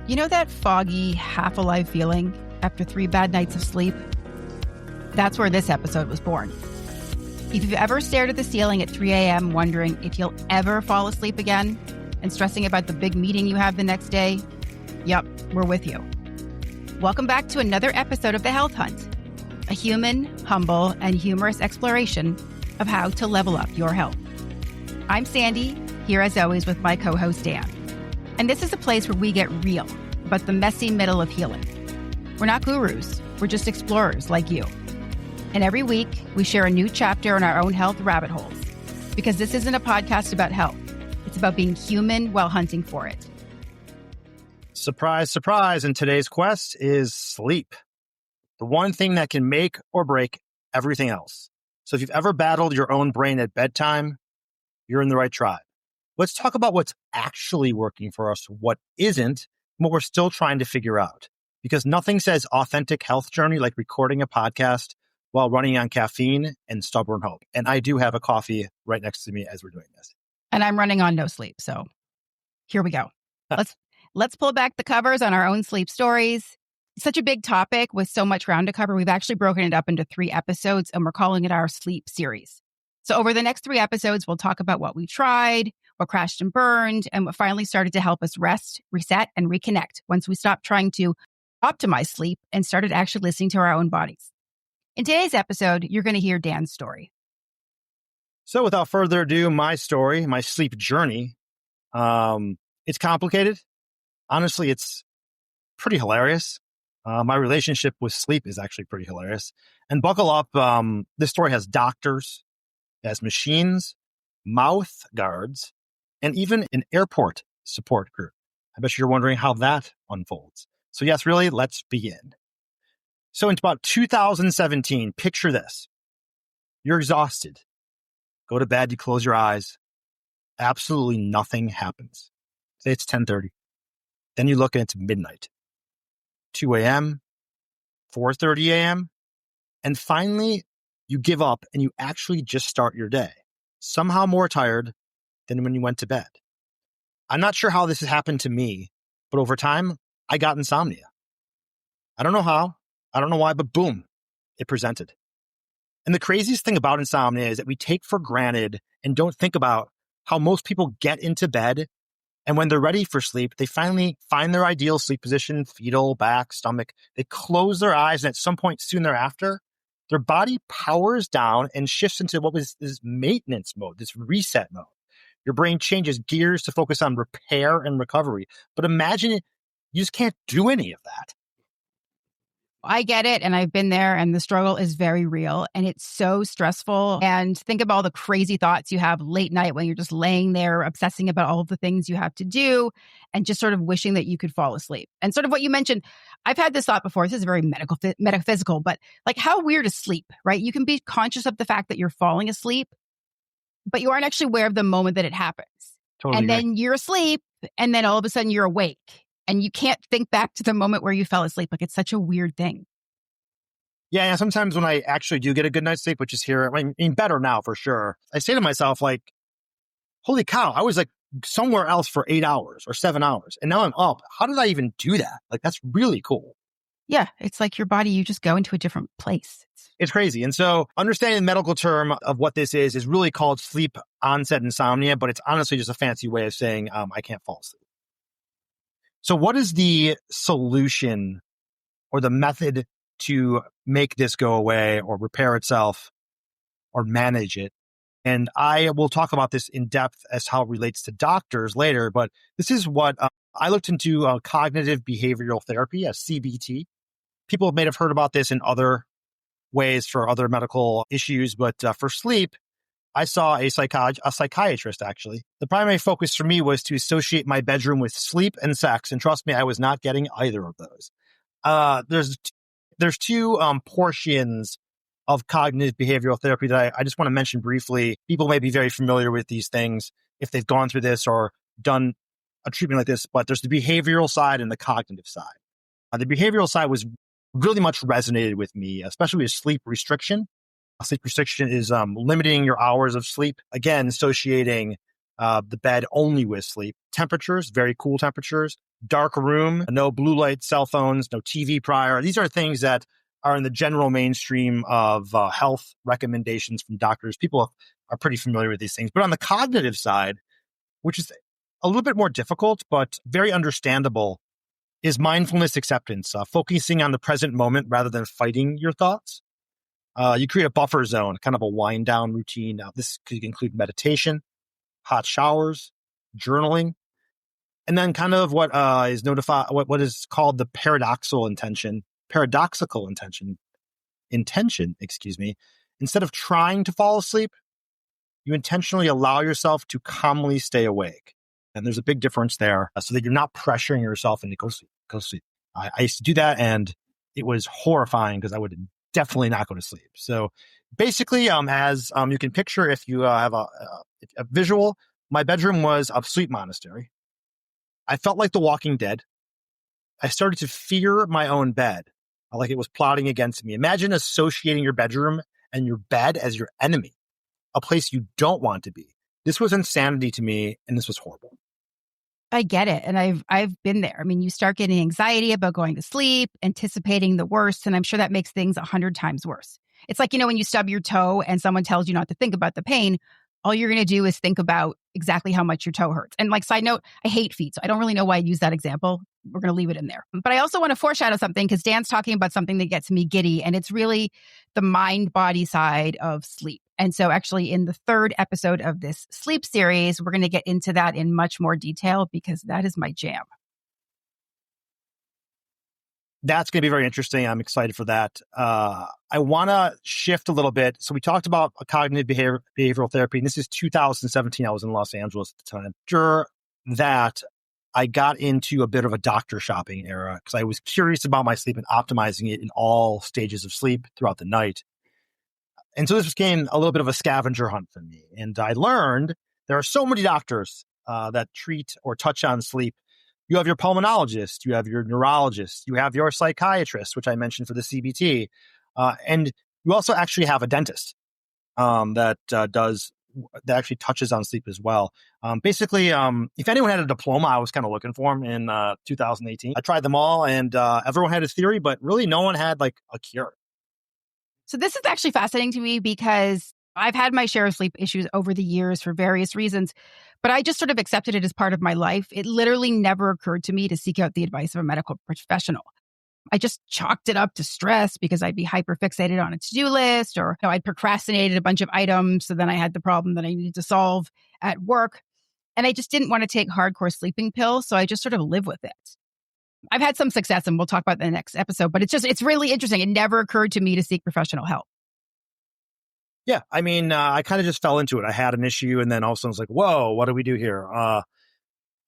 You know that foggy, half-alive feeling after 3 bad nights of sleep? That's where this episode was born. If you've ever stared at the ceiling at 3 a.m. wondering if you'll ever fall asleep again and stressing about the big meeting you have the next day, yep, we're with you. Welcome back to another episode of The Health Hunt, a human, humble, and humorous exploration of how to level up your health. I'm Sandy, here as always with my co-host Dan. And this is a place where we get real about the messy middle of healing. We're not gurus, we're just explorers like you. And every week, we share a new chapter in our own health rabbit holes. Because this isn't a podcast about health. It's about being human while hunting for it. Surprise, surprise. And today's quest is sleep. The one thing that can make or break everything else. So if you've ever battled your own brain at bedtime, you're in the right tribe. Let's talk about what's actually working for us, what isn't, and what we're still trying to figure out. Because nothing says authentic health journey like recording a podcast while running on caffeine and stubborn hope. And I do have a coffee right next to me as we're doing this. And I'm running on no sleep, so here we go. Let's pull back the covers on our own sleep stories. It's such a big topic with so much ground to cover. We've actually broken it up into 3 episodes, and we're calling it our sleep series. So over the next 3 episodes, we'll talk about what we tried, what crashed and burned, and what finally started to help us rest, reset, and reconnect once we stopped trying to optimize sleep and started actually listening to our own bodies. In today's episode, you're going to hear Dan's story. So without further ado, my story, my sleep journey, it's complicated. Honestly, it's pretty hilarious. My relationship with sleep is actually pretty hilarious. And buckle up, this story has doctors, it has machines, Mouthguards, and even an airport support group. I bet you're wondering how that unfolds. So yes, really, let's begin. So in about 2017, picture this. You're exhausted. Go to bed, you close your eyes. Absolutely nothing happens. Say it's 10:30. Then you look and it's midnight. 2 a.m., 4:30 a.m., and finally you give up and you actually just start your day. Somehow more tired than when you went to bed. I'm not sure how this has happened to me, but over time, I got insomnia. I don't know how, I don't know why, but boom, it presented. And the craziest thing about insomnia is that we take for granted and don't think about how most people get into bed, and when they're ready for sleep, they finally find their ideal sleep position, fetal, back, stomach. They close their eyes, and at some point soon thereafter, their body powers down and shifts into what was this maintenance mode, this reset mode. Your brain changes gears to focus on repair and recovery. But imagine it, you just can't do any of that. I get it, and I've been there, and the struggle is very real, and it's so stressful. And think of all the crazy thoughts you have late night when you're just laying there obsessing about all of the things you have to do and just sort of wishing that you could fall asleep. And sort of what you mentioned, I've had this thought before. This is very metaphysical, but like how weird is sleep, right? You can be conscious of the fact that you're falling asleep, but you aren't actually aware of the moment that it happens. Totally and agree. then you're asleep, and then all of a sudden you're awake. And you can't think back to the moment where you fell asleep. Like, it's such a weird thing. Yeah. Sometimes when I actually do get a good night's sleep, which is here, I mean, better now for sure. I say to myself, like, holy cow, I was like somewhere else for 8 hours or 7 hours. And now I'm up. How did I even do that? Like, that's really cool. Yeah. It's like your body, you just go into a different place. It's crazy. And so understanding the medical term of what this is really called sleep onset insomnia, but it's honestly just a fancy way of saying I can't fall asleep. So what is the solution or the method to make this go away or repair itself or manage it? And I will talk about this in depth as how it relates to doctors later, but this is what I looked into cognitive behavioral therapy, a CBT. People may have heard about this in other ways for other medical issues, but for sleep, I saw a psychiatrist, actually. The primary focus for me was to associate my bedroom with sleep and sex. And trust me, I was not getting either of those. There's 2 portions of cognitive behavioral therapy that I just want to mention briefly. People may be very familiar with these things if they've gone through this or done a treatment like this, but there's the behavioral side and the cognitive side. The behavioral side was really much resonated with me, especially with sleep restriction. Sleep restriction is limiting your hours of sleep, again, associating the bed only with sleep. Temperatures, very cool temperatures. Dark room, no blue light, cell phones, no TV prior. These are things that are in the general mainstream of health recommendations from doctors. People are pretty familiar with these things. But on the cognitive side, which is a little bit more difficult, but very understandable, is mindfulness acceptance, focusing on the present moment rather than fighting your thoughts. You create a buffer zone, kind of a wind down routine. Now, this could include meditation, hot showers, journaling, and then kind of what is called the paradoxical intention. Excuse me. Instead of trying to fall asleep, you intentionally allow yourself to calmly stay awake. And there's a big difference there, so that you're not pressuring yourself into go sleep. I used to do that, and it was horrifying because I would definitely not go to sleep. So basically, as you can picture, if you have a visual, my bedroom was a sleep monastery. I felt like The Walking Dead. I started to fear my own bed, like it was plotting against me. Imagine associating your bedroom and your bed as your enemy, a place you don't want to be. This was insanity to me, and this was horrible. I get it. And I've been there. I mean, you start getting anxiety about going to sleep, anticipating the worst. And I'm sure that makes things 100 times worse. It's like, when you stub your toe and someone tells you not to think about the pain, all you're going to do is think about exactly how much your toe hurts. And like, side note, I hate feet. So I don't really know why I use that example. We're going to leave it in there. But I also want to foreshadow something, because Dan's talking about something that gets me giddy. And it's really the mind-body side of sleep. And so actually in the third episode of this sleep series, we're going to get into that in much more detail, because that is my jam. That's going to be very interesting. I'm excited for that. I want to shift a little bit. So we talked about a cognitive behavioral therapy, and this is 2017. I was in Los Angeles at the time. After that, I got into a bit of a doctor shopping era, because I was curious about my sleep and optimizing it in all stages of sleep throughout the night. And so this became a little bit of a scavenger hunt for me. And I learned there are so many doctors that treat or touch on sleep. You have your pulmonologist, you have your neurologist, you have your psychiatrist, which I mentioned for the CBT. And you also actually have a dentist that actually touches on sleep as well. Basically, if anyone had a diploma, I was kind of looking for them in 2018. I tried them all, and everyone had a theory, but really no one had like a cure. So this is actually fascinating to me, because I've had my share of sleep issues over the years for various reasons, but I just sort of accepted it as part of my life. It literally never occurred to me to seek out the advice of a medical professional. I just chalked it up to stress, because I'd be hyperfixated on a to-do list, or I'd procrastinated a bunch of items. So then I had the problem that I needed to solve at work. And I just didn't want to take hardcore sleeping pills. So I just sort of live with it. I've had some success, and we'll talk about that in the next episode, but it's really interesting. It never occurred to me to seek professional help. Yeah. I mean, I kind of just fell into it. I had an issue, and then all of a sudden I was like, whoa, what do we do here?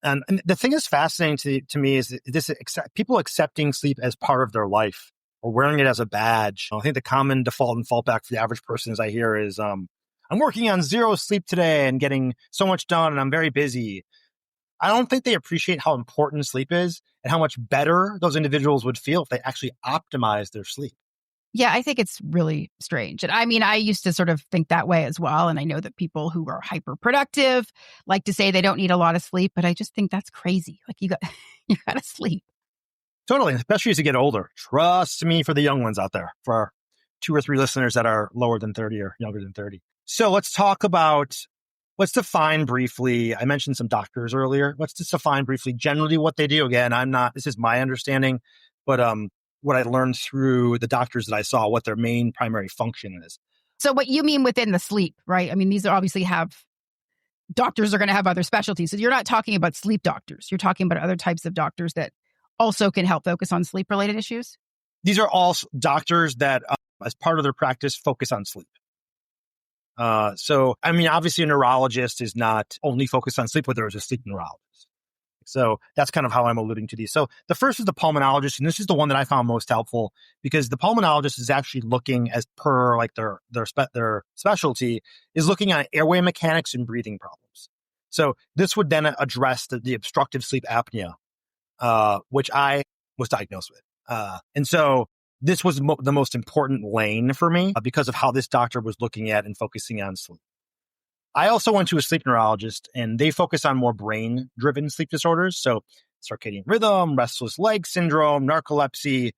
And the thing that's fascinating to me is people accepting sleep as part of their life, or wearing it as a badge. I think the common default and fallback for the average person, as I hear, is I'm working on 0 sleep today and getting so much done, and I'm very busy. I don't think they appreciate how important sleep is, and how much better those individuals would feel if they actually optimize their sleep. Yeah, I think it's really strange. And I mean, I used to sort of think that way as well. And I know that people who are hyper productive like to say they don't need a lot of sleep, but I just think that's crazy. Like you got to sleep. Totally, especially as you get older. Trust me, for the young ones out there, for our 2 or 3 listeners that are lower than 30 or younger than 30. So let's define briefly. I mentioned some doctors earlier. Let's just define briefly generally what they do. Again, this is my understanding, but what I learned through the doctors that I saw, what their main primary function is. So what you mean within the sleep, right? I mean, these are obviously doctors are going to have other specialties. So you're not talking about sleep doctors. You're talking about other types of doctors that also can help focus on sleep-related issues? These are all doctors that, as part of their practice, focus on sleep. So, I mean, obviously a neurologist is not only focused on sleep, but there is a sleep neurologist. So that's kind of how I'm alluding to these. So the first is the pulmonologist, and this is the one that I found most helpful, because the pulmonologist is actually looking, as per like their specialty, is looking at airway mechanics and breathing problems. So this would then address the obstructive sleep apnea, which I was diagnosed with. And so this was the most important lane for me because of how this doctor was looking at and focusing on sleep. I also went to a sleep neurologist, and they focus on more brain-driven sleep disorders. So circadian rhythm, restless leg syndrome, narcolepsy,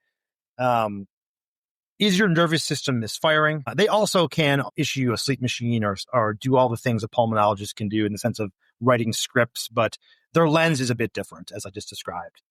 is your nervous system misfiring? They also can issue a sleep machine or do all the things a pulmonologist can do in the sense of writing scripts, but their lens is a bit different, as I just described.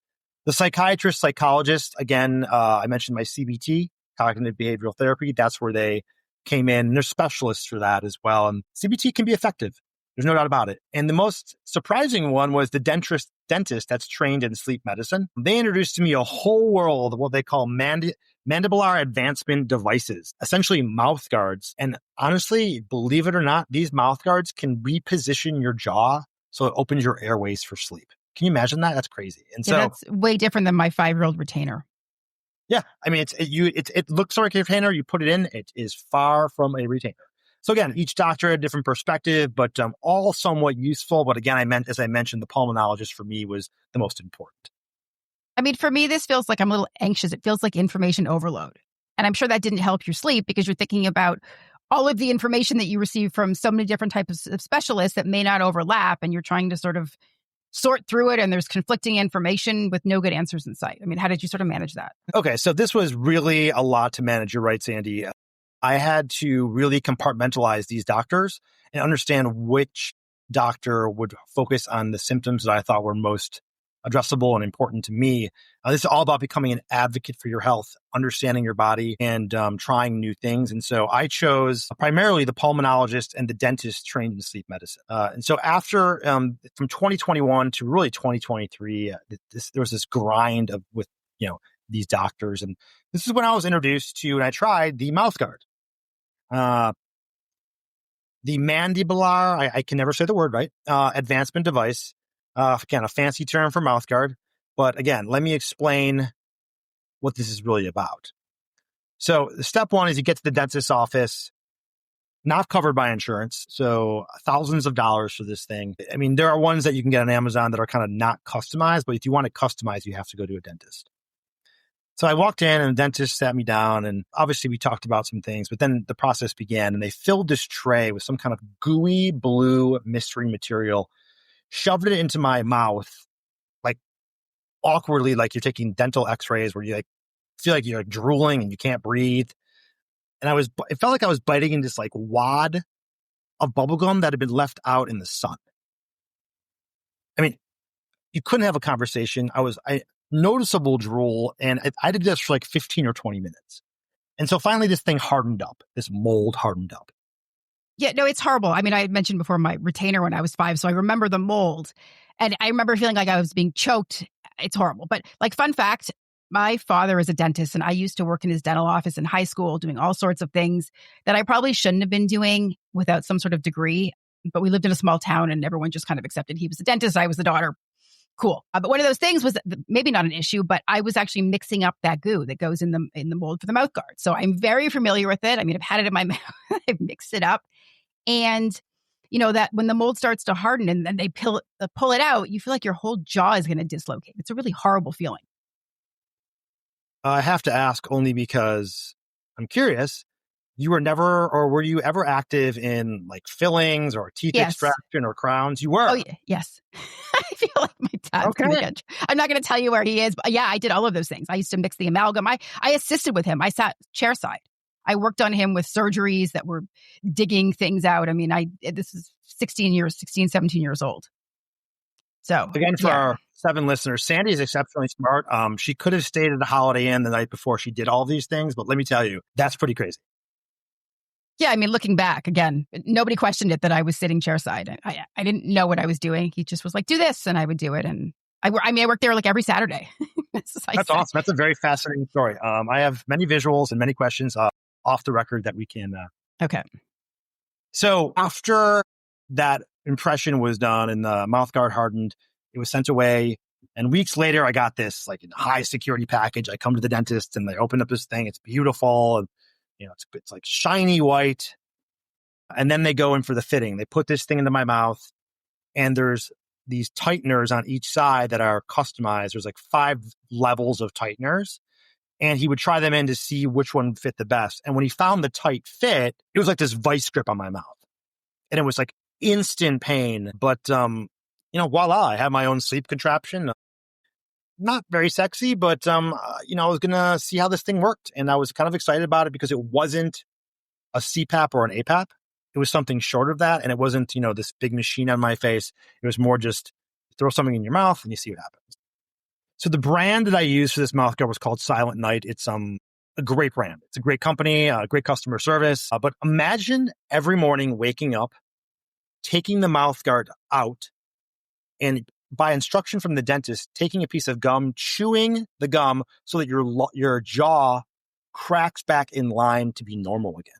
The psychiatrist, psychologist, again, I mentioned my CBT, cognitive behavioral therapy. That's where they came in. And they're specialists for that as well. And CBT can be effective. There's no doubt about it. And the most surprising one was the dentist that's trained in sleep medicine. They introduced to me a whole world of what they call mandibular advancement devices, essentially mouthguards. And honestly, believe it or not, these mouthguards can reposition your jaw so it opens your airways for sleep. Can you imagine that? That's crazy. And so that's way different than my 5-year-old retainer. Yeah, I mean, it looks like a retainer. You put it in, it is far from a retainer. So again, each doctor had a different perspective, but all somewhat useful. But again, as I mentioned, the pulmonologist for me was the most important. I mean, for me, this feels like I'm a little anxious. It feels like information overload. And I'm sure that didn't help your sleep because you're thinking about all of the information that you receive from so many different types of specialists that may not overlap. And you're trying to sort of sort through it. And there's conflicting information with no good answers in sight. I mean, how did you sort of manage that? Okay, so this was really a lot to manage. You're right, Sandy. I had to really compartmentalize these doctors and understand which doctor would focus on the symptoms that I thought were most addressable and important to me. This is all about becoming an advocate for your health, understanding your body, and trying new things. And so I chose primarily the pulmonologist and the dentist trained in sleep medicine. And so after from 2021 to really 2023, there was this grind with these doctors, and this is when I was introduced to and I tried the mouthguard. The mandibular, I can never say the word right, advancement device. Again, a fancy term for mouthguard. But again, let me explain what this is really about. So step one is you get to the dentist's office, not covered by insurance. So thousands of dollars for this thing. I mean, there are ones that you can get on Amazon that are kind of not customized, but if you want to customize, you have to go to a dentist. So I walked in and the dentist sat me down, and obviously we talked about some things, but then the process began and they filled this tray with some kind of gooey blue mystery material, shoved it into my mouth, like awkwardly, like you're taking dental x-rays where you feel like you're drooling and you can't breathe. And it felt like I was biting into this like wad of bubblegum that had been left out in the sun. I mean, you couldn't have a conversation. I noticeable drool, and I did this for like 15 or 20 minutes. And so finally this thing hardened up, this mold hardened up. Yeah, no, it's horrible. I mean, I mentioned before my retainer when I was 5, so I remember the mold. And I remember feeling like I was being choked. It's horrible. But like, fun fact, my father is a dentist, and I used to work in his dental office in high school doing all sorts of things that I probably shouldn't have been doing without some sort of degree. But we lived in a small town and everyone just kind of accepted he was a dentist. I was the daughter. Cool. But one of those things was maybe not an issue, but I was actually mixing up that goo that goes in the mold for the mouth guard. So I'm very familiar with it. I mean, I've had it in my mouth. I've mixed it up. And that when the mold starts to harden and then they pull it out, you feel like your whole jaw is going to dislocate. It's a really horrible feeling. I have to ask only because I'm curious. Were you ever active in like fillings or teeth extraction or crowns? You were? Oh, yeah. Yes. I feel like my dad's going to get. I'm not going to tell you where he is, but yeah, I did all of those things. I used to mix the amalgam. I assisted with him. I sat chairside. I worked on him with surgeries that were digging things out. I mean, this is 17 years old. So again, for our 7 listeners, Sandy is exceptionally smart. She could have stayed at the Holiday Inn the night before she did all these things, but let me tell you, that's pretty crazy. Yeah, I mean, looking back, again, nobody questioned it that I was sitting chairside. I didn't know what I was doing. He just was like, do this, and I would do it. And I worked there like every Saturday. That's awesome. That's a very fascinating story. I have many visuals and many questions off the record that we can. Okay. So after that impression was done and the mouthguard hardened, it was sent away. And weeks later, I got this like high security package. I come to the dentist and they open up this thing. It's beautiful. And, it's like shiny white. And then they go in for the fitting. They put this thing into my mouth, and there's these tighteners on each side that are customized. There's like 5 levels of tighteners. And he would try them in to see which one fit the best. And when he found the tight fit, it was like this vice grip on my mouth. And it was like instant pain. But, voila, I had my own sleep contraption. Not very sexy, but, I was going to see how this thing worked. And I was kind of excited about it because it wasn't a CPAP or an APAP. It was something short of that. And it wasn't, this big machine on my face. It was more just throw something in your mouth and you see what happens. So the brand that I used for this mouthguard was called Silent Night. It's a great brand. It's a great company, great customer service. But imagine every morning waking up, taking the mouthguard out, and by instruction from the dentist, taking a piece of gum, chewing the gum so that your jaw cracks back in line to be normal again.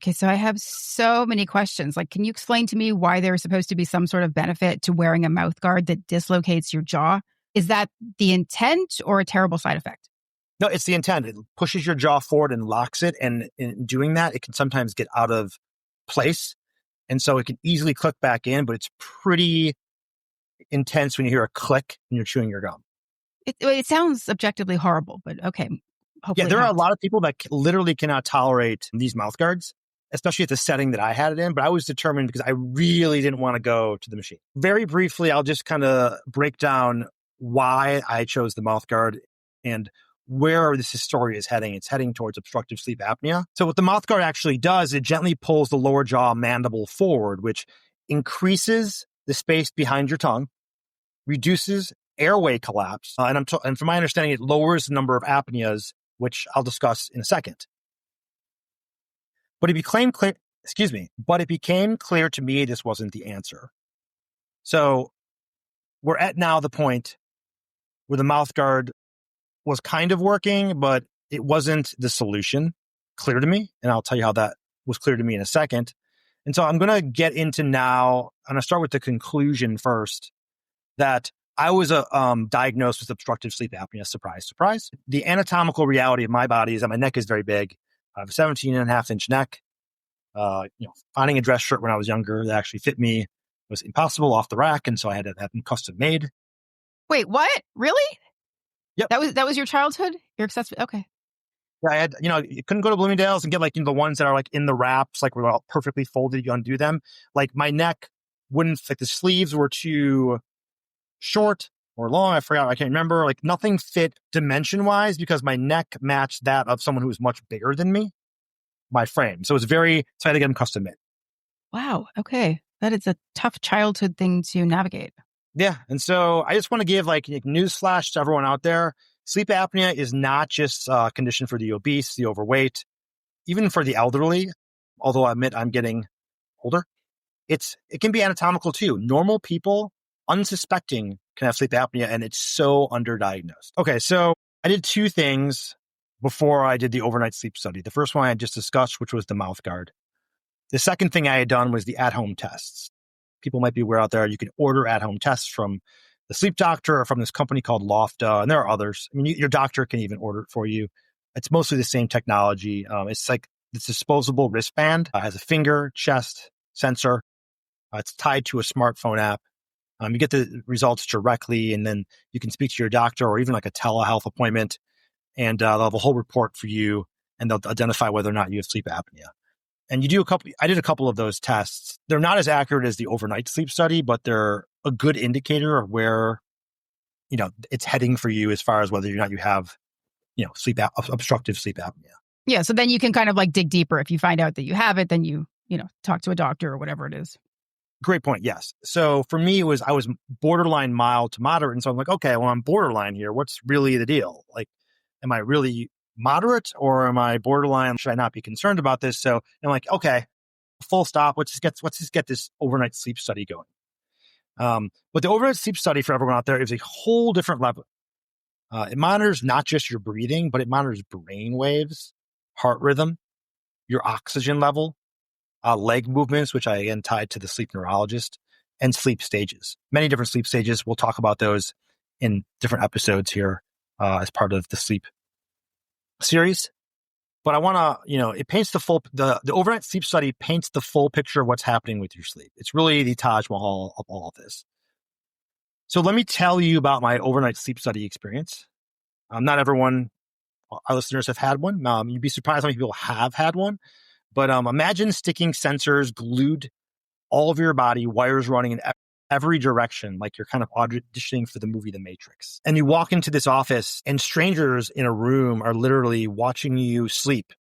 Okay, so I have so many questions. Like, can you explain to me why there's supposed to be some sort of benefit to wearing a mouthguard that dislocates your jaw? Is that the intent or a terrible side effect? No, it's the intent. It pushes your jaw forward and locks it. And in doing that, it can sometimes get out of place. And so it can easily click back in, but it's pretty intense when you hear a click when you're chewing your gum. It sounds objectively horrible, but okay. Hopefully yeah, there are a lot of people that literally cannot tolerate these mouthguards, especially at the setting that I had it in. But I was determined because I really didn't want to go to the machine. Very briefly, I'll just kind of break down why I chose the mouthguard and where this story is heading. It's heading towards obstructive sleep apnea. So what the mouthguard actually does, it gently pulls the lower jaw mandible forward, which increases the space behind your tongue, reduces airway collapse, and from my understanding, it lowers the number of apneas, which I'll discuss in a second. But it became clear to me this wasn't the answer. So we're at now the point where the mouthguard was kind of working, but it wasn't the solution clear to me. And I'll tell you how that was clear to me in a second. And so I'm going to get into now, I'm going to start with the conclusion first, that I was diagnosed with obstructive sleep apnea. Surprise, surprise. The anatomical reality of my body is that my neck is very big. I have a 17.5-inch neck. Finding a dress shirt when I was younger that actually fit me was impossible off the rack. And so I had to have them custom made. Wait, what? Really? Yep. That was your childhood? Your accessory? Okay. Yeah, I had, you couldn't go to Bloomingdale's and get the ones that are in the wraps, were all perfectly folded. You undo them. My neck wouldn't, the sleeves were too short or long. I forgot. I can't remember. Nothing fit dimension wise because my neck matched that of someone who was much bigger than me, my frame. So so I had to get them custom made. Wow. Okay. That is a tough childhood thing to navigate. Yeah. And so I just want to give newsflash to everyone out there. Sleep apnea is not just a condition for the obese, the overweight, even for the elderly. Although I admit I'm getting older, it can be anatomical too. Normal people, unsuspecting, can have sleep apnea, and it's so underdiagnosed. Okay, so I did two things before I did the overnight sleep study. The first one I just discussed, which was the mouthguard. The second thing I had done was the at-home tests. People might be aware out there, you can order at-home tests from the sleep doctor or from this company called Lofta, and there are others. I mean, your doctor can even order it for you. It's mostly the same technology. It's this disposable wristband. It has a finger, chest sensor. It's tied to a smartphone app. You get the results directly, and then you can speak to your doctor or even a telehealth appointment, and they'll have a whole report for you, and they'll identify whether or not you have sleep apnea. And I did a couple of those tests. They're not as accurate as the overnight sleep study, but they're a good indicator of where, it's heading for you as far as whether or not you have, obstructive sleep apnea. Yeah. So then you can kind of dig deeper. If you find out that you have it, then you talk to a doctor or whatever it is. Great point. Yes. So for me, I was borderline mild to moderate. And so I'm okay, well, I'm borderline here. What's really the deal? Am I really moderate or am I borderline? Should I not be concerned about this? So I'm okay, full stop. Let's just get this overnight sleep study going. But the overnight sleep study for everyone out there is a whole different level. It monitors not just your breathing, but it monitors brain waves, heart rhythm, your oxygen level, leg movements, which I again tied to the sleep neurologist, and sleep stages. Many different sleep stages. We'll talk about those in different episodes here as part of the sleep series. But I want to, it paints the overnight sleep study paints the full picture of what's happening with your sleep. It's really the Taj Mahal of all of this. So let me tell you about my overnight sleep study experience. Not everyone, our listeners, have had one. You'd be surprised how many people have had one. But imagine sticking sensors glued all of your body, wires running in every direction, like you're kind of auditioning for the movie The Matrix. And you walk into this office and strangers in a room are literally watching you sleep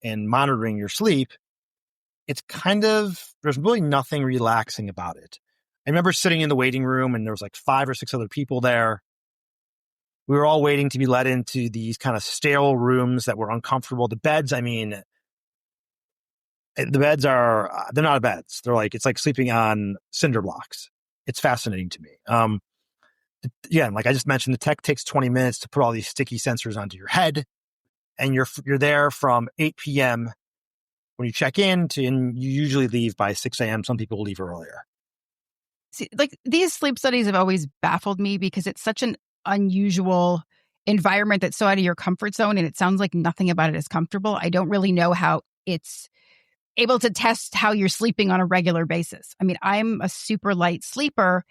and monitoring your sleep. It's kind of, there's really nothing relaxing about it. I remember sitting in the waiting room and there was like 5 or 6 other people there. We were all waiting to be led into these kind of sterile rooms that were uncomfortable. The beds, I mean, the beds are, they're not beds. They're like, it's like sleeping on cinder blocks. It's fascinating to me. Again, like I just mentioned, the tech takes 20 minutes to put all these sticky sensors onto your head. And you're there from 8 p.m. when you check in and you usually leave by 6 a.m. Some people leave earlier. See, like these sleep studies have always baffled me because it's such an unusual environment that's so out of your comfort zone, and it sounds like nothing about it is comfortable. I don't really know how it's able to test how you're sleeping on a regular basis. I mean, I'm a super light sleeper,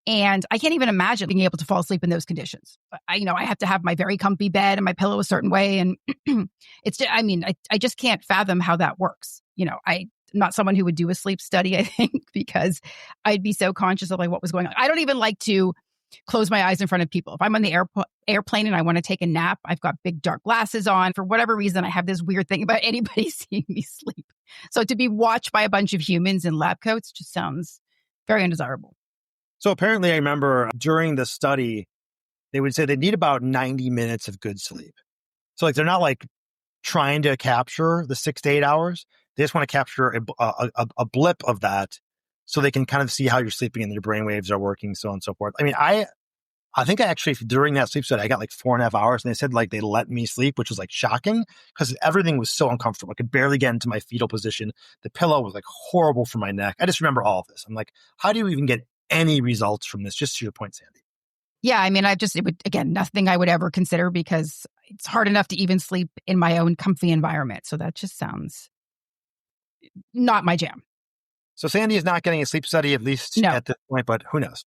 and I can't even imagine being able to fall asleep in those conditions. I have to have my very comfy bed and my pillow a certain way, and I just can't fathom how that works. I'm not someone who would do a sleep study, I think, because I'd be so conscious of like what was going on. I don't even like to close my eyes in front of people. If I'm on the airplane and I want to take a nap, I've got big dark glasses on. For whatever reason, I have this weird thing about anybody seeing me sleep. So to be watched by a bunch of humans in lab coats just sounds very undesirable. So apparently I remember during the study, they would say they need about 90 minutes of good sleep. So like they're not like trying to capture the 6 to 8 hours. They just want to capture a blip of that so they can kind of see how you're sleeping and your brain waves are working, so on and so forth. I mean, I think I actually, during that sleep study, I got like 4.5 hours and they said like they let me sleep, which was like shocking because everything was so uncomfortable. I could barely get into my fetal position. The pillow was like horrible for my neck. I just remember all of this. I'm like, how do you even get any results from this? Just to your point, Sandy. Yeah, I mean, it would, again, nothing I would ever consider because it's hard enough to even sleep in my own comfy environment. So that just sounds not my jam. So Sandy is not getting a sleep study, at least at this point, but who knows?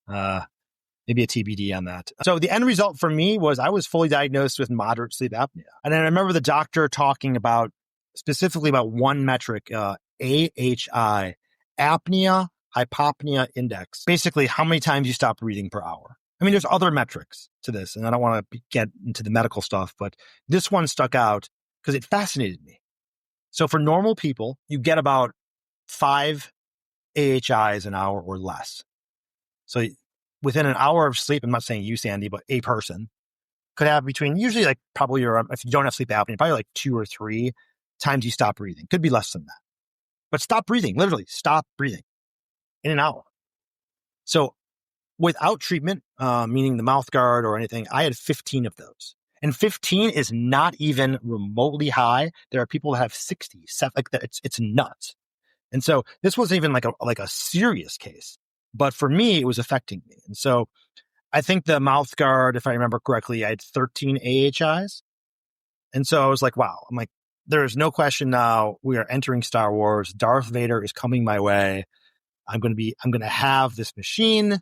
Maybe a TBD on that. So the end result for me was I was fully diagnosed with moderate sleep apnea. And I remember the doctor talking about specifically about one metric, AHI, apnea hypopnea index, basically how many times you stop breathing per hour. I mean, there's other metrics to this, and I don't want to get into the medical stuff, but this one stuck out because it fascinated me. So for normal people, you get about 5 AHIs an hour or less. So within an hour of sleep, I'm not saying you, Sandy, but a person could have between usually like probably if you don't have sleep apnea, probably like 2 or 3 times you stop breathing. Could be less than that. But stop breathing, literally stop breathing in an hour. So without treatment, meaning the Mouthguard or anything, I had 15 of those. And 15 is not even remotely high. There are people that have 60, like that. It's nuts. And so this wasn't even like a serious case, but for me, it was affecting me. And so I think the Mouthguard, if I remember correctly, I had 13 AHIs. And so I was like, wow, I'm like, there is no question now we are entering Star Wars. Darth Vader is coming my way. I'm going to have this machine.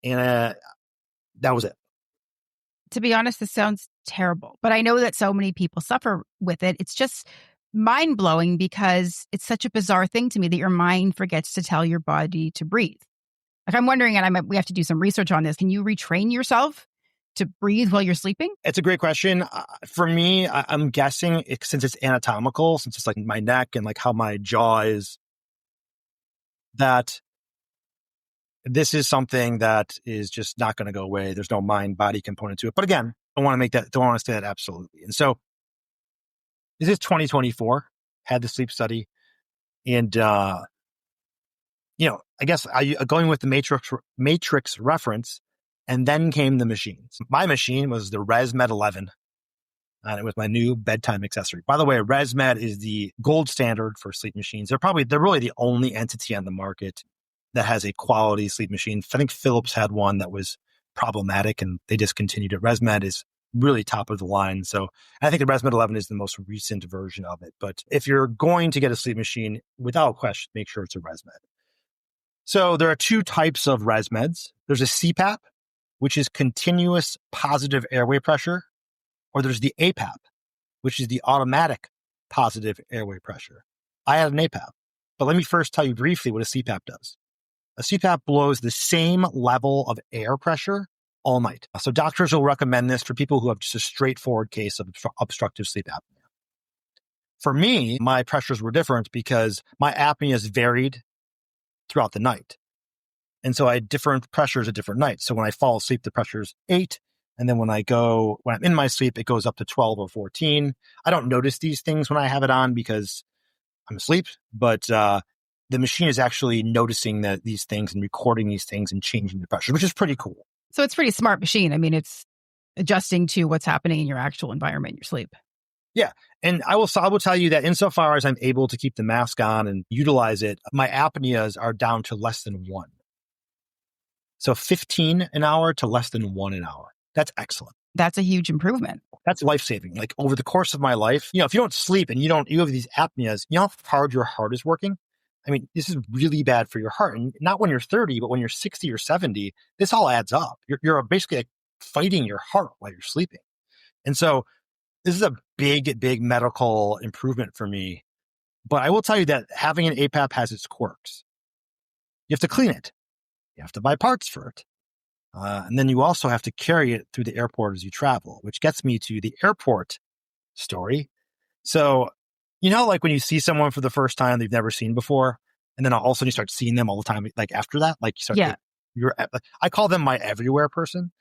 And that was it. To be honest, this sounds terrible, but I know that so many people suffer with it. It's just mind-blowing because it's such a bizarre thing to me that your mind forgets to tell your body to breathe. Like I'm wondering, and we have to do some research on this. Can you retrain yourself to breathe while you're sleeping? It's a great question. For me, I'm guessing since it's anatomical, since it's like my neck and like how my jaw is, that this is something that is just not going to go away. There's no mind-body component to it. But again, don't want to say that absolutely. And so this is 2024, had the sleep study. And, I guess going with the Matrix reference, and then came the machines. My machine was the ResMed 11, and it was my new bedtime accessory. By the way, ResMed is the gold standard for sleep machines. They're really the only entity on the market that has a quality sleep machine. I think Philips had one that was problematic and they discontinued it. ResMed is really top of the line. So I think the ResMed 11 is the most recent version of it. But if you're going to get a sleep machine, without question, make sure it's a ResMed. So there are 2 types of ResMeds. There's a CPAP, which is continuous positive airway pressure, or there's the APAP, which is the automatic positive airway pressure. I had an APAP. But let me first tell you briefly what a CPAP does. A CPAP blows the same level of air pressure all night. So doctors will recommend this for people who have just a straightforward case of obstructive sleep apnea. For me, my pressures were different because my apnea is varied throughout the night. And so I had different pressures at different nights. So when I fall asleep, the pressure is 8. And then when I'm in my sleep, it goes up to 12 or 14. I don't notice these things when I have it on because I'm asleep, but the machine is actually noticing these things and recording these things and changing the pressure, which is pretty cool. So it's a pretty smart machine. I mean, it's adjusting to what's happening in your actual environment, your sleep. Yeah. And I will tell you that insofar as I'm able to keep the mask on and utilize it, my apneas are down to less than 1. So 15 an hour to less than 1 an hour. That's excellent. That's a huge improvement. That's life-saving. Like over the course of my life, if you don't sleep and you have these apneas, you know how hard your heart is working? I mean, this is really bad for your heart. And not when you're 30, but when you're 60 or 70, this all adds up. You're basically like fighting your heart while you're sleeping. And so this is a big, big medical improvement for me. But I will tell you that having an APAP has its quirks. You have to clean it. You have to buy parts for it. And then you also have to carry it through the airport as you travel, which gets me to the airport story. So, like when you see someone for the first time they've never seen before, and then all of a sudden you start seeing them all the time, like after that, like you start, I call them my everywhere person.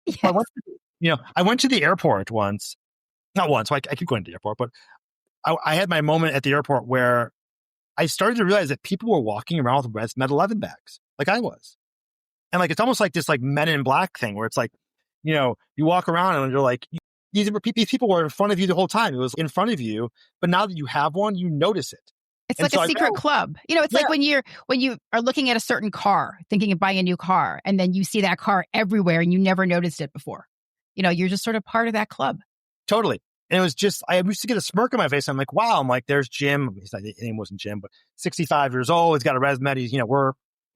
Yes. I went to the airport once, not once, I keep going to the airport, but I had my moment at the airport where I started to realize that people were walking around with Res Med 11 bags, like I was. And like, it's almost like this like Men in Black thing where it's like, you walk around and you're like, these people were in front of you the whole time. It was in front of you. But now that you have one, you notice it. It's like a secret club. It's like when you are looking at a certain car, thinking of buying a new car, and then you see that car everywhere and you never noticed it before. You're just sort of part of that club. Totally. And it was just, I used to get a smirk on my face. I'm like, wow. I'm like, there's Jim. His name wasn't Jim, but 65 years old. He's got a Res Med. He's,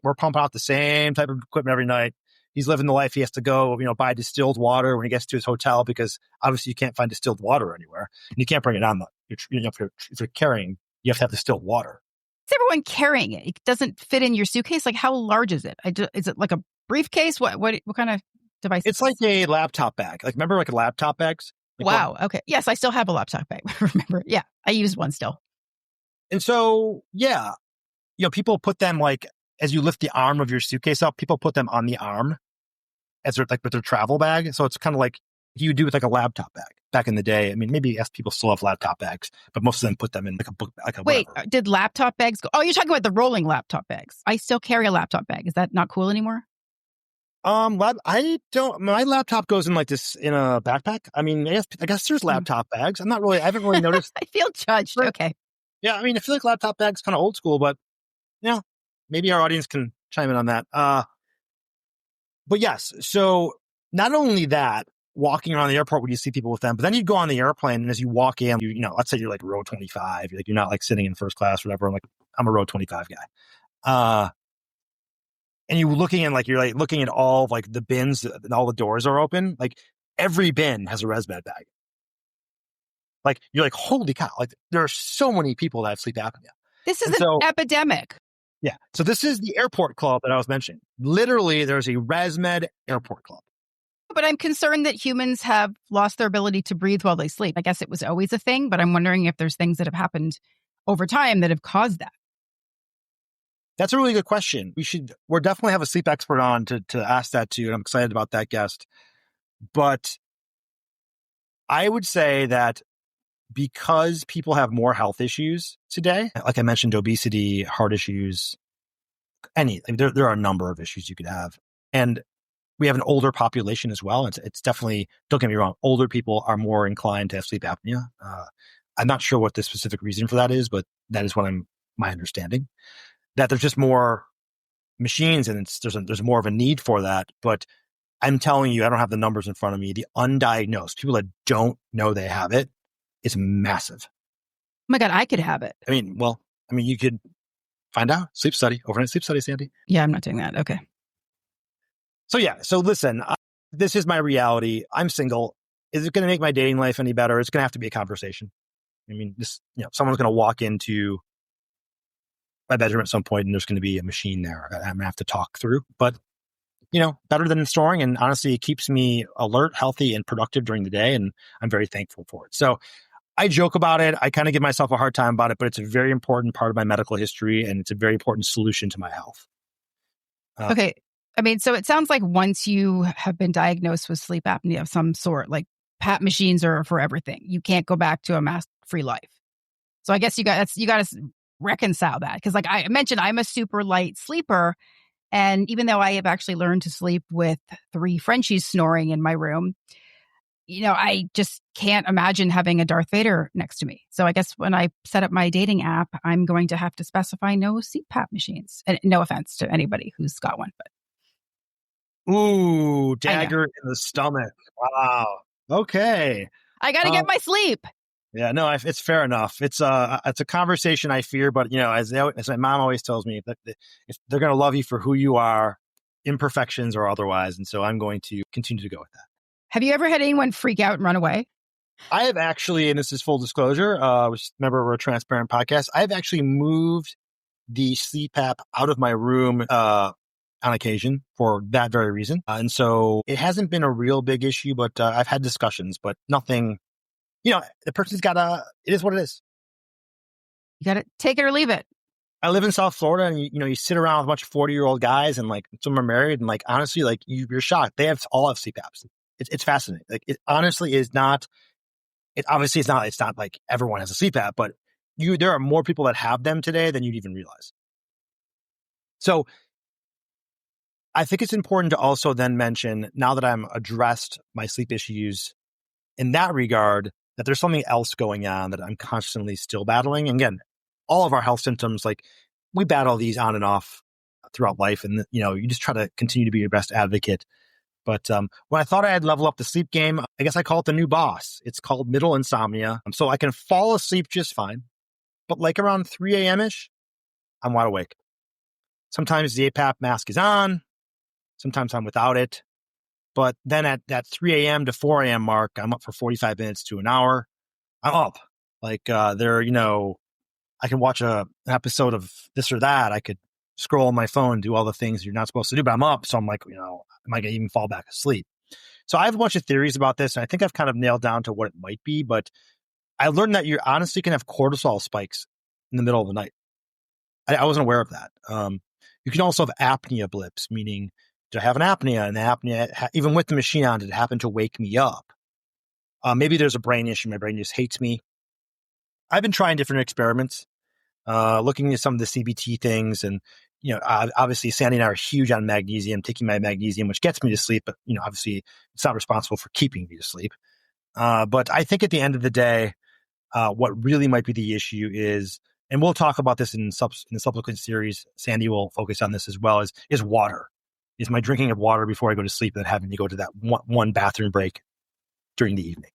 we're pumping out the same type of equipment every night. He's living the life. He has to go, buy distilled water when he gets to his hotel because obviously you can't find distilled water anywhere and you can't bring it on. If you're carrying, you have to have distilled water. Is everyone carrying it? It doesn't fit in your suitcase. Like how large is it? Is it like a briefcase? What kind of device? It's like a laptop bag. Like remember like laptop bags? Like wow. Okay. Yes, I still have a laptop bag. Remember? Yeah, I use one still. And so, people put them like, as you lift the arm of your suitcase up, people put them on the arm as with their travel bag. So it's kind of like you would do with like a laptop bag back in the day. I mean, maybe people still have laptop bags, but most of them put them in like a book, like a Wait, whatever. Did laptop bags go? Oh, you're talking about the rolling laptop bags. I still carry a laptop bag. Is that not cool anymore? I don't. My laptop goes in like this in a backpack. I mean, I guess there's laptop bags. I haven't really noticed. I feel judged. Okay. Yeah, I mean, I feel like laptop bags kind of old school, but maybe our audience can chime in on that. But yes, so not only that, walking around the airport when you see people with them, but then you go on the airplane and as you walk in, let's say you're like row 25, you're not like sitting in first class or whatever. I'm a row 25 guy. And you're looking at all of like the bins and all the doors are open. Like every bin has a Res Med bag. Like you're like, holy cow! Like there are so many people that have sleep apnea. This is an epidemic. Yeah. So this is the airport club that I was mentioning. Literally, there's a Res Med airport club. But I'm concerned that humans have lost their ability to breathe while they sleep. I guess it was always a thing, but I'm wondering if there's things that have happened over time that have caused that. That's a really good question. We'll definitely have a sleep expert on to ask that to, and I'm excited about that guest. But I would say that because people have more health issues today, like I mentioned, obesity, heart issues, there are a number of issues you could have. And we have an older population as well. It's definitely, don't get me wrong, older people are more inclined to have sleep apnea. I'm not sure what the specific reason for that is, but that is my understanding. That there's just more machines and there's more of a need for that. But I'm telling you, I don't have the numbers in front of me. The undiagnosed, people that don't know they have it, is massive. Oh my God, I could have it. I mean, you could find out. Sleep study, overnight sleep study, Sandy. Yeah, I'm not doing that. Okay. So listen, this is my reality. I'm single. Is it going to make my dating life any better? It's going to have to be a conversation. I mean, someone's going to walk into my bedroom at some point, and there's going to be a machine there I'm going to have to talk through. But, better than snoring. And honestly, it keeps me alert, healthy, and productive during the day. And I'm very thankful for it. So I joke about it. I kind of give myself a hard time about it, but it's a very important part of my medical history, and it's a very important solution to my health. Okay. I mean, so it sounds like once you have been diagnosed with sleep apnea of some sort, like PAP machines are for everything. You can't go back to a mask-free life. So I guess you got to reconcile that. Because like I mentioned, I'm a super light sleeper. And even though I have actually learned to sleep with 3 Frenchies snoring in my room, I just can't imagine having a Darth Vader next to me. So I guess when I set up my dating app, I'm going to have to specify no CPAP machines. And no offense to anybody who's got one, but. Ooh, dagger in the stomach. Wow. Okay. I got to get my sleep. Yeah, no, it's fair enough. It's a conversation I fear, but as my mom always tells me, that if they're going to love you for who you are, imperfections or otherwise, and so I'm going to continue to go with that. Have you ever had anyone freak out and run away? I have actually, and this is full disclosure, remember we're a transparent podcast. I've actually moved the CPAP out of my room on occasion for that very reason, and so it hasn't been a real big issue. But I've had discussions, but nothing. The person's it is what it is. You got to take it or leave it. I live in South Florida, and you sit around with a bunch of 40-year-old guys, and like some are married, and like honestly, like you're shocked. They all have CPAPs. It's fascinating. Like it honestly is not. It obviously is not. It's not like everyone has a CPAP, but there are more people that have them today than you'd even realize. So I think it's important to also then mention, now that I'm addressed my sleep issues in that regard, that there's something else going on that I'm constantly still battling. And again, all of our health symptoms, like we battle these on and off throughout life. And, you just try to continue to be your best advocate. But when I thought I had leveled up the sleep game, I guess I call it the new boss. It's called middle insomnia. So I can fall asleep just fine. But like around 3 a.m.-ish, I'm wide awake. Sometimes the APAP mask is on. Sometimes I'm without it. But then at that 3 a.m. to 4 a.m. mark, I'm up for 45 minutes to an hour. I'm up. Like I can watch an episode of this or that. I could scroll on my phone, do all the things you're not supposed to do, but I'm up. So I'm like, am I going to even fall back asleep? So I have a bunch of theories about this, and I think I've kind of nailed down to what it might be. But I learned that you honestly can have cortisol spikes in the middle of the night. I wasn't aware of that. You can also have apnea blips, meaning do I have an apnea? And the apnea, even with the machine on, did it happen to wake me up? Maybe there's a brain issue. My brain just hates me. I've been trying different experiments, looking at some of the CBT things. And, obviously Sandy and I are huge on magnesium, taking my magnesium, which gets me to sleep. But, obviously it's not responsible for keeping me to sleep. But I think at the end of the day, what really might be the issue is, and we'll talk about this in the subsequent series, Sandy will focus on this as well, is water. Is my drinking of water before I go to sleep and having to go to that one bathroom break during the evening.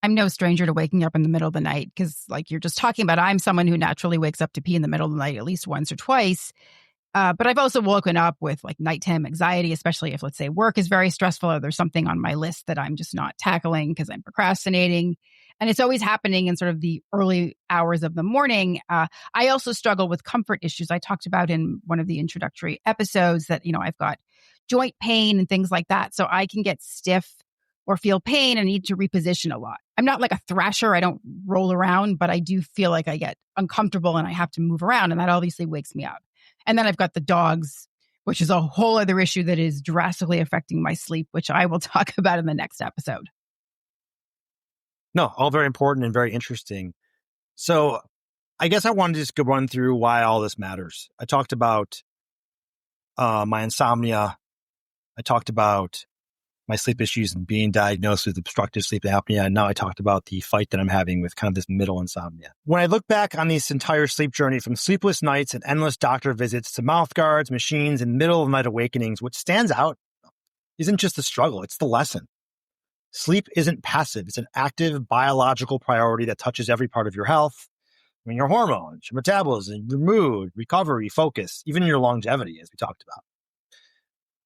I'm no stranger to waking up in the middle of the night because, like you're just talking about, I'm someone who naturally wakes up to pee in the middle of the night at least once or twice. But I've also woken up with like nighttime anxiety, especially if, let's say, work is very stressful or there's something on my list that I'm just not tackling because I'm procrastinating. And it's always happening in sort of the early hours of the morning. I also struggle with comfort issues. I talked about in one of the introductory episodes that, I've got joint pain and things like that. So I can get stiff or feel pain and need to reposition a lot. I'm not like a thrasher. I don't roll around, but I do feel like I get uncomfortable and I have to move around. And that obviously wakes me up. And then I've got the dogs, which is a whole other issue that is drastically affecting my sleep, which I will talk about in the next episode. No, all very important and very interesting. So I guess I wanted to just go run through why all this matters. I talked about my insomnia. I talked about my sleep issues and being diagnosed with obstructive sleep apnea. And now I talked about the fight that I'm having with kind of this middle insomnia. When I look back on this entire sleep journey, from sleepless nights and endless doctor visits to mouthguards, machines, and middle of the night awakenings, what stands out isn't just the struggle, it's the lesson. Sleep isn't passive. It's an active biological priority that touches every part of your health. I mean, your hormones, your metabolism, your mood, recovery, focus, even your longevity, as we talked about.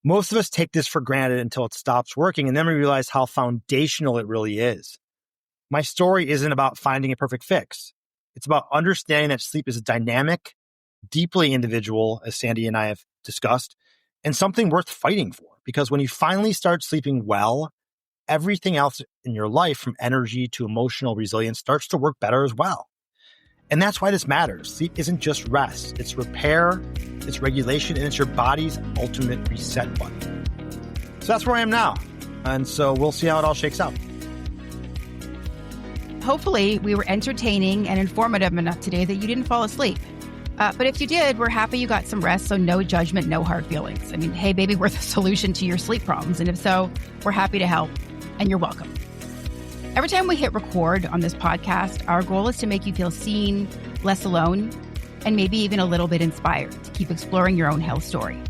Most of us take this for granted until it stops working, and then we realize how foundational it really is. My story isn't about finding a perfect fix. It's about understanding that sleep is a dynamic, deeply individual, as Sandy and I have discussed, and something worth fighting for. Because when you finally start sleeping well, everything else in your life, from energy to emotional resilience, starts to work better as well. And that's why this matters. Sleep isn't just rest. It's repair, it's regulation, and it's your body's ultimate reset button. So that's where I am now. And so we'll see how it all shakes out. Hopefully, we were entertaining and informative enough today that you didn't fall asleep. But if you did, we're happy you got some rest, so no judgment, no hard feelings. I mean, hey, maybe we're the solution to your sleep problems. And if so, we're happy to help, and you're welcome. Every time we hit record on this podcast, our goal is to make you feel seen, less alone, and maybe even a little bit inspired to keep exploring your own health story.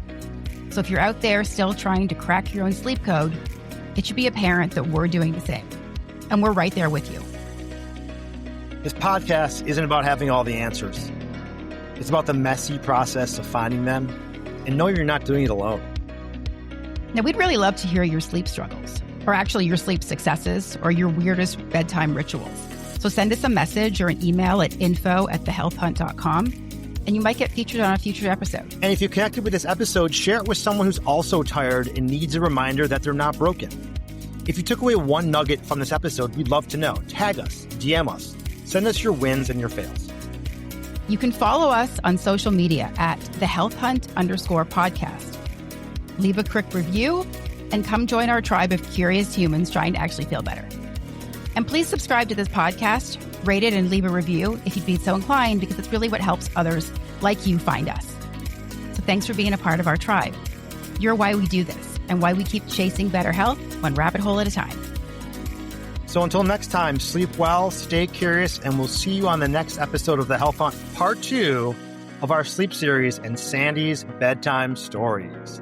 So if you're out there still trying to crack your own sleep code, it should be apparent that we're doing the same. And we're right there with you. This podcast isn't about having all the answers. It's about the messy process of finding them, and know you're not doing it alone. Now, we'd really love to hear your sleep struggles, or actually your sleep successes, or your weirdest bedtime rituals. So send us a message or an email at info@thehealthhunt.com, and you might get featured on a future episode. And if you connected with this episode, share it with someone who's also tired and needs a reminder that they're not broken. If you took away one nugget from this episode, we'd love to know. Tag us, DM us, send us your wins and your fails. You can follow us on social media at thehealthhunt_podcast. Leave a quick review and come join our tribe of curious humans trying to actually feel better. And please subscribe to this podcast, rate it, and leave a review if you'd be so inclined, because it's really what helps others like you find us. So thanks for being a part of our tribe. You're why we do this and why we keep chasing better health one rabbit hole at a time. So until next time, sleep well, stay curious, and we'll see you on the next episode of The Health Hunt, part 2 of our sleep series and Sandy's bedtime stories.